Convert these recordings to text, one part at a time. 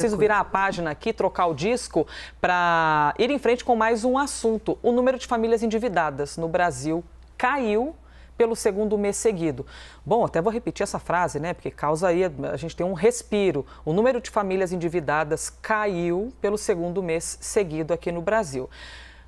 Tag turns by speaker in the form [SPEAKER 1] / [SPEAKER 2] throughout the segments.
[SPEAKER 1] Preciso virar a página aqui, trocar o disco para ir em frente com mais um assunto. O número de famílias endividadas no Brasil caiu pelo segundo mês seguido. Bom, até vou repetir essa frase, né? Porque causa aí, a gente tem um respiro. O número de famílias endividadas caiu pelo segundo mês seguido aqui no Brasil.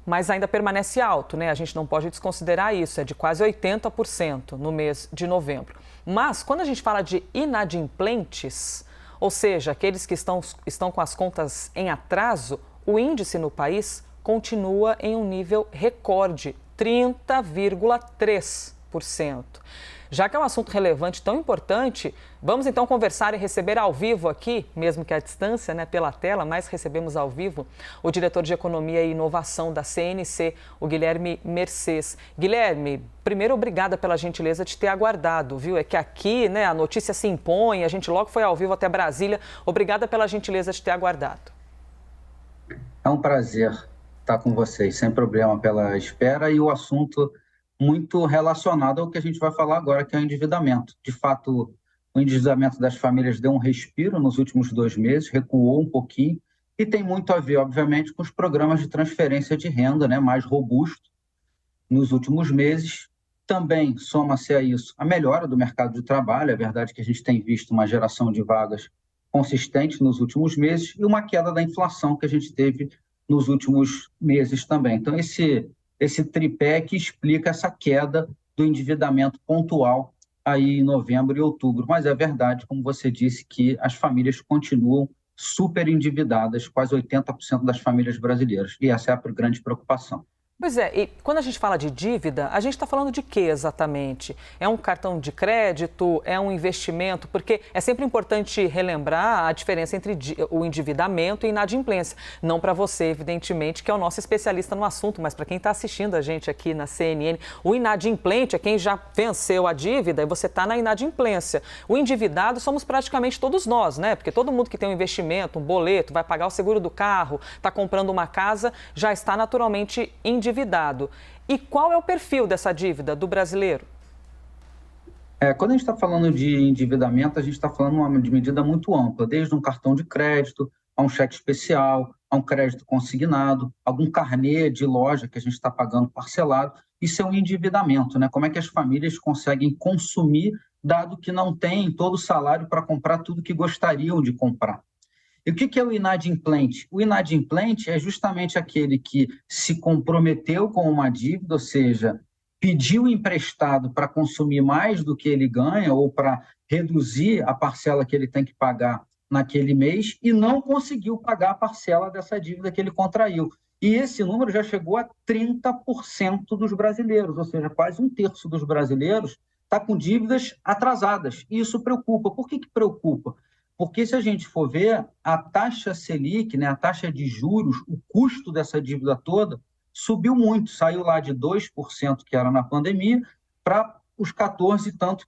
[SPEAKER 1] Mas ainda permanece alto, né? A gente não pode desconsiderar isso, é de quase 80% no mês de novembro. Mas quando a gente fala de inadimplentes, ou seja, aqueles que estão com as contas em atraso, o índice no país continua em um nível recorde, 30,3%. Já que é um assunto relevante, tão importante, vamos então conversar e receber ao vivo aqui, mesmo que à distância, né, pela tela, mas recebemos ao vivo, o diretor de Economia e Inovação da CNC, o Guilherme Mercês. Guilherme, primeiro, obrigada pela gentileza de ter aguardado, viu? É que aqui, né, a notícia se impõe, a gente logo foi ao vivo até Brasília. Obrigada pela gentileza de ter aguardado.
[SPEAKER 2] É um prazer estar com vocês, sem problema pela espera, e o assunto muito relacionado ao que a gente vai falar agora, que é o endividamento. De fato, o endividamento das famílias deu um respiro nos últimos 2 meses, recuou um pouquinho, e tem muito a ver, obviamente, com os programas de transferência de renda, né, mais robustos nos últimos meses. Também soma-se a isso a melhora do mercado de trabalho. É verdade que a gente tem visto uma geração de vagas consistente nos últimos meses e uma queda da inflação que a gente teve nos últimos meses também. Então, esse tripé que explica essa queda do endividamento pontual aí em novembro e outubro. Mas é verdade, como você disse, que as famílias continuam super endividadas, quase 80% das famílias brasileiras. E essa é a grande preocupação.
[SPEAKER 1] Pois é, e quando a gente fala de dívida, a gente está falando de quê exatamente? É um cartão de crédito? É um investimento? Porque é sempre importante relembrar a diferença entre o endividamento e inadimplência. Não para você, evidentemente, que é o nosso especialista no assunto, mas para quem está assistindo a gente aqui na CNN, o inadimplente é quem já venceu a dívida e você está na inadimplência. O endividado somos praticamente todos nós, né? Porque todo mundo que tem um investimento, um boleto, vai pagar o seguro do carro, está comprando uma casa, já está naturalmente endividado. E qual é o perfil dessa dívida do brasileiro?
[SPEAKER 2] Quando a gente está falando de endividamento, a gente está falando de medida muito ampla, desde um cartão de crédito, a um cheque especial, a um crédito consignado, algum carnê de loja que a gente está pagando parcelado. Isso é um endividamento, né? Como é que as famílias conseguem consumir, dado que não têm todo o salário para comprar tudo que gostariam de comprar? E o que é o inadimplente? O inadimplente é justamente aquele que se comprometeu com uma dívida, ou seja, pediu emprestado para consumir mais do que ele ganha ou para reduzir a parcela que ele tem que pagar naquele mês e não conseguiu pagar a parcela dessa dívida que ele contraiu. E esse número já chegou a 30% dos brasileiros, ou seja, quase 1/3 dos brasileiros está com dívidas atrasadas. E isso preocupa. Por que preocupa? Porque se a gente for ver, a taxa Selic, né, a taxa de juros, o custo dessa dívida toda, subiu muito, saiu lá de 2%, que era na pandemia, para os 14% e tanto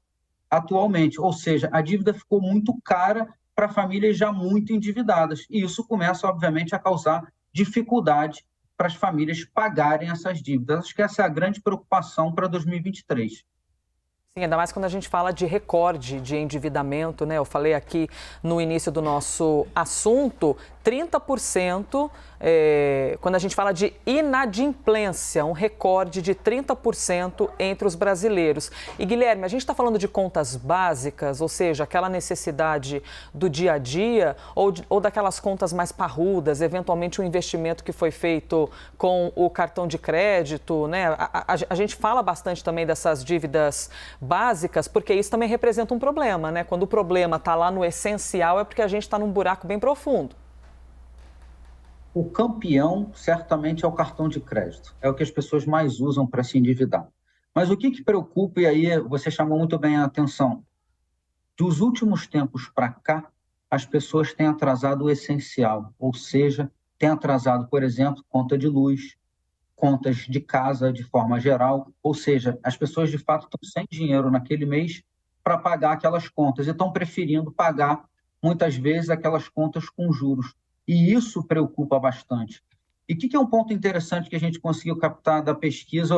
[SPEAKER 2] atualmente. Ou seja, a dívida ficou muito cara para famílias já muito endividadas. E isso começa, obviamente, a causar dificuldade para as famílias pagarem essas dívidas. Acho que essa é a grande preocupação para 2023.
[SPEAKER 1] Sim, ainda mais quando a gente fala de recorde de endividamento, né? Eu falei aqui no início do nosso assunto, 30%, quando a gente fala de inadimplência, um recorde de 30% entre os brasileiros. E, Guilherme, a gente está falando de contas básicas, ou seja, aquela necessidade do dia a dia, ou daquelas contas mais parrudas, eventualmente um investimento que foi feito com o cartão de crédito, né? A gente fala bastante também dessas dívidas básicas, porque isso também representa um problema, né? Quando o problema está lá no essencial, é porque a gente está num buraco bem profundo.
[SPEAKER 2] O campeão certamente é o cartão de crédito, é o que as pessoas mais usam para se endividar. Mas o que preocupa, e aí você chamou muito bem a atenção, dos últimos tempos para cá, as pessoas têm atrasado o essencial, ou seja, têm atrasado, por exemplo, conta de luz, contas de casa de forma geral, ou seja, as pessoas de fato estão sem dinheiro naquele mês para pagar aquelas contas e estão preferindo pagar, muitas vezes, aquelas contas com juros. E isso preocupa bastante. E o que é um ponto interessante que a gente conseguiu captar da pesquisa,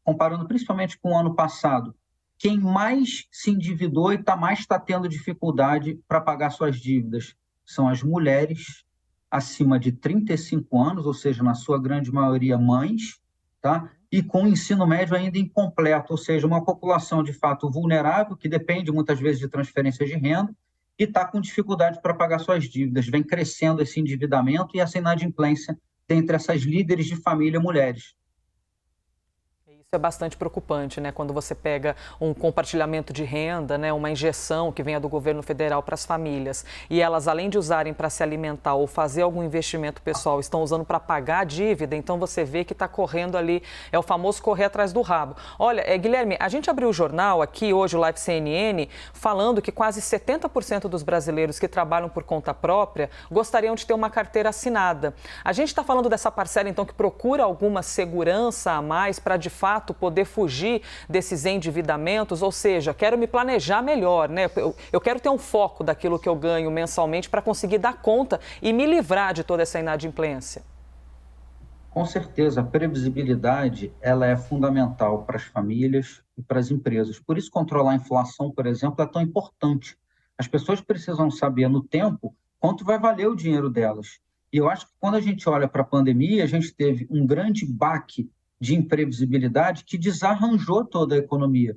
[SPEAKER 2] comparando principalmente com o ano passado? Quem mais se endividou e mais está tendo dificuldade para pagar suas dívidas são as mulheres acima de 35 anos, ou seja, na sua grande maioria mães, tá? E com ensino médio ainda incompleto, ou seja, uma população de fato vulnerável, que depende muitas vezes de transferências de renda, e está com dificuldade para pagar suas dívidas. Vem crescendo esse endividamento e essa inadimplência dentre essas líderes de família mulheres.
[SPEAKER 1] Isso é bastante preocupante, né? Quando você pega um compartilhamento de renda, né? Uma injeção que venha do governo federal para as famílias e elas, além de usarem para se alimentar ou fazer algum investimento pessoal, estão usando para pagar a dívida, então você vê que está correndo ali, é o famoso correr atrás do rabo. Olha, Guilherme, a gente abriu o jornal aqui hoje, o Live CNN, falando que quase 70% dos brasileiros que trabalham por conta própria gostariam de ter uma carteira assinada. A gente está falando dessa parcela, então, que procura alguma segurança a mais para, de fato, poder fugir desses endividamentos, ou seja, quero me planejar melhor, né? Eu quero ter um foco daquilo que eu ganho mensalmente para conseguir dar conta e me livrar de toda essa inadimplência.
[SPEAKER 2] Com certeza, a previsibilidade ela é fundamental para as famílias e para as empresas. Por isso, controlar a inflação, por exemplo, é tão importante. As pessoas precisam saber no tempo quanto vai valer o dinheiro delas. E eu acho que quando a gente olha para a pandemia, a gente teve um grande baque de imprevisibilidade que desarranjou toda a economia.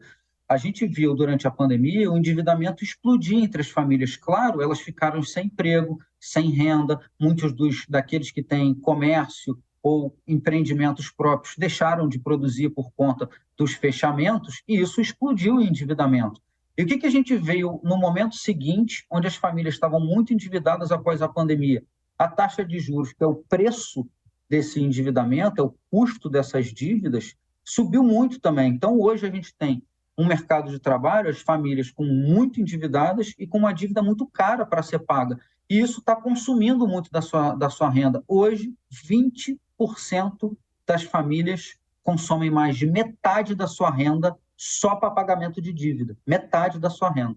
[SPEAKER 2] A gente viu durante a pandemia o endividamento explodir entre as famílias. Claro, elas ficaram sem emprego, sem renda, muitos daqueles que têm comércio ou empreendimentos próprios deixaram de produzir por conta dos fechamentos e isso explodiu o endividamento. E o que a gente veio no momento seguinte, onde as famílias estavam muito endividadas após a pandemia? A taxa de juros, que é o preço desse endividamento, é o custo dessas dívidas, subiu muito também. Então, hoje a gente tem um mercado de trabalho, as famílias com muito endividadas e com uma dívida muito cara para ser paga. E isso está consumindo muito da sua renda. Hoje, 20% das famílias consomem mais de metade da sua renda só para pagamento de dívida. Metade da sua renda.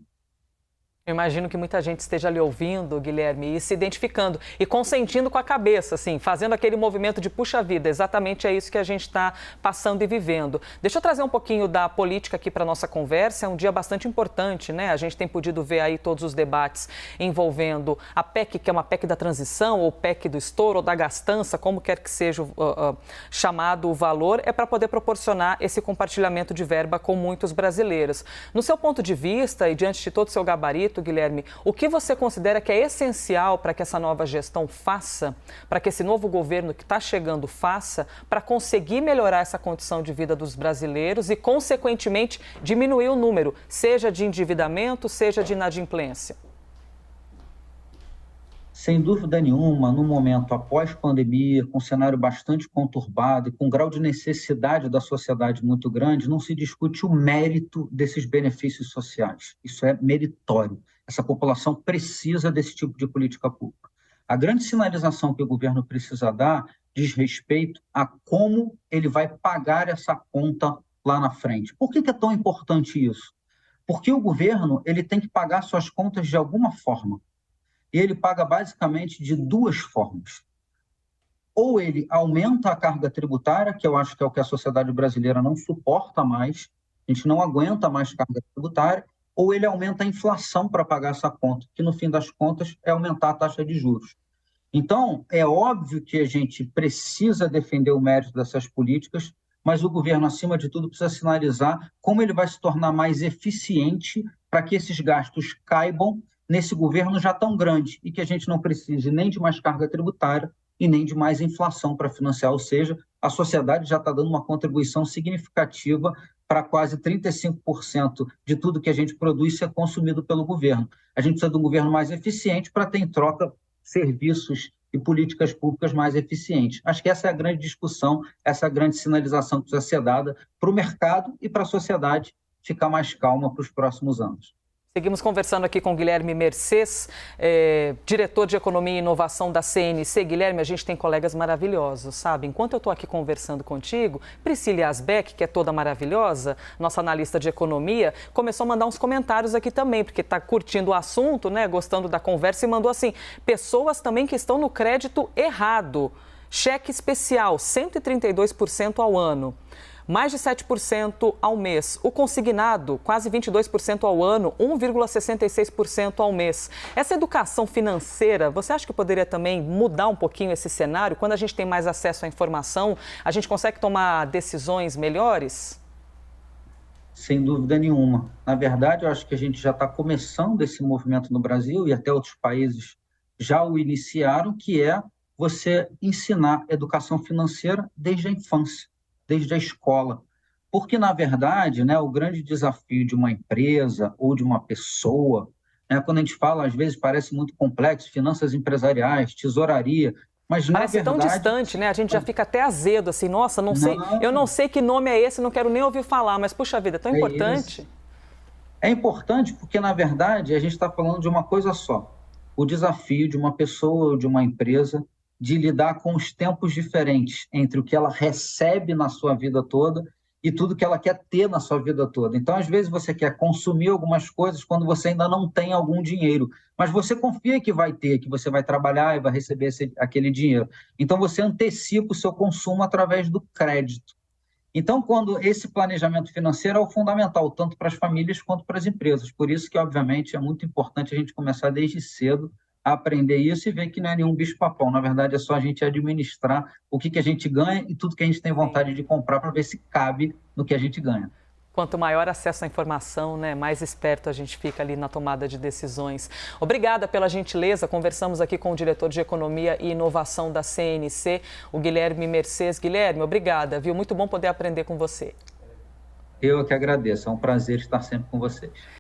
[SPEAKER 1] Eu imagino que muita gente esteja ali ouvindo, Guilherme, e se identificando e consentindo com a cabeça, assim, fazendo aquele movimento de puxa vida. Exatamente é isso que a gente está passando e vivendo. Deixa eu trazer um pouquinho da política aqui para a nossa conversa. É um dia bastante importante, né? A gente tem podido ver aí todos os debates envolvendo a PEC, que é uma PEC da transição, ou PEC do estouro, ou da gastança, como quer que seja chamado o valor, é para poder proporcionar esse compartilhamento de verba com muitos brasileiros. No seu ponto de vista e diante de todo o seu gabarito, Guilherme, o que você considera que é essencial para que essa nova gestão faça, para que esse novo governo que está chegando faça, para conseguir melhorar essa condição de vida dos brasileiros e, consequentemente, diminuir o número, seja de endividamento, seja de inadimplência?
[SPEAKER 2] Sem dúvida nenhuma, no momento após pandemia, com um cenário bastante conturbado e com um grau de necessidade da sociedade muito grande, não se discute o mérito desses benefícios sociais. Isso é meritório. Essa população precisa desse tipo de política pública. A grande sinalização que o governo precisa dar diz respeito a como ele vai pagar essa conta lá na frente. Por que é tão importante isso? Porque o governo ele tem que pagar suas contas de alguma forma. E ele paga basicamente de duas formas. Ou ele aumenta a carga tributária, que eu acho que é o que a sociedade brasileira não suporta mais, a gente não aguenta mais carga tributária, ou ele aumenta a inflação para pagar essa conta, que no fim das contas é aumentar a taxa de juros. Então, é óbvio que a gente precisa defender o mérito dessas políticas, mas o governo, acima de tudo, precisa sinalizar como ele vai se tornar mais eficiente para que esses gastos caibam nesse governo já tão grande e que a gente não precise nem de mais carga tributária e nem de mais inflação para financiar, ou seja, a sociedade já está dando uma contribuição significativa para quase 35% de tudo que a gente produz ser consumido pelo governo. A gente precisa de um governo mais eficiente para ter em troca serviços e políticas públicas mais eficientes. Acho que essa é a grande discussão, essa é a grande sinalização que precisa ser dada para o mercado e para a sociedade ficar mais calma para os próximos anos.
[SPEAKER 1] Seguimos conversando aqui com Guilherme Mercês, diretor de Economia e Inovação da CNC. Guilherme, a gente tem colegas maravilhosos, sabe? Enquanto eu estou aqui conversando contigo, Priscila Asbeck, que é toda maravilhosa, nossa analista de economia, começou a mandar uns comentários aqui também, porque está curtindo o assunto, né? Gostando da conversa e mandou assim, pessoas também que estão no crédito errado. Cheque especial, 132% ao ano. mais de 7% ao mês. O consignado, quase 22% ao ano, 1,66% ao mês. Essa educação financeira, você acha que poderia também mudar um pouquinho esse cenário? Quando a gente tem mais acesso à informação, a gente consegue tomar decisões melhores?
[SPEAKER 2] Sem dúvida nenhuma. Na verdade, eu acho que a gente já está começando esse movimento no Brasil e até outros países já o iniciaram, que é você ensinar educação financeira desde a infância, desde a escola. Porque, na verdade, né, o grande desafio de uma empresa ou de uma pessoa, né, quando a gente fala, às vezes parece muito complexo, finanças empresariais, tesouraria, mas na
[SPEAKER 1] Parece
[SPEAKER 2] verdade...
[SPEAKER 1] tão distante, né? A gente já fica até azedo, assim, nossa, não sei,
[SPEAKER 2] Não,
[SPEAKER 1] eu não sei que nome é esse, não quero nem ouvir falar, mas puxa vida, é tão
[SPEAKER 2] é
[SPEAKER 1] importante.
[SPEAKER 2] isso. É importante porque, na verdade, a gente está falando de uma coisa só. O desafio de uma pessoa ou de uma empresa de lidar com os tempos diferentes entre o que ela recebe na sua vida toda e tudo que ela quer ter na sua vida toda. Então, às vezes, você quer consumir algumas coisas quando você ainda não tem algum dinheiro, mas você confia que vai ter, que você vai trabalhar e vai receber aquele dinheiro. Então, você antecipa o seu consumo através do crédito. Então, quando esse planejamento financeiro é o fundamental, tanto para as famílias quanto para as empresas. Por isso que, obviamente, é muito importante a gente começar desde cedo a aprender isso e ver que não é nenhum bicho-papão. Na verdade, é só a gente administrar o que a gente ganha e tudo que a gente tem vontade de comprar para ver se cabe no que a gente ganha.
[SPEAKER 1] Quanto maior acesso à informação, né, mais esperto a gente fica ali na tomada de decisões. Obrigada pela gentileza. Conversamos aqui com o diretor de Economia e Inovação da CNC, o Guilherme Mercês. Guilherme, obrigada, viu? Muito bom poder aprender com você.
[SPEAKER 2] Eu que agradeço. É um prazer estar sempre com vocês.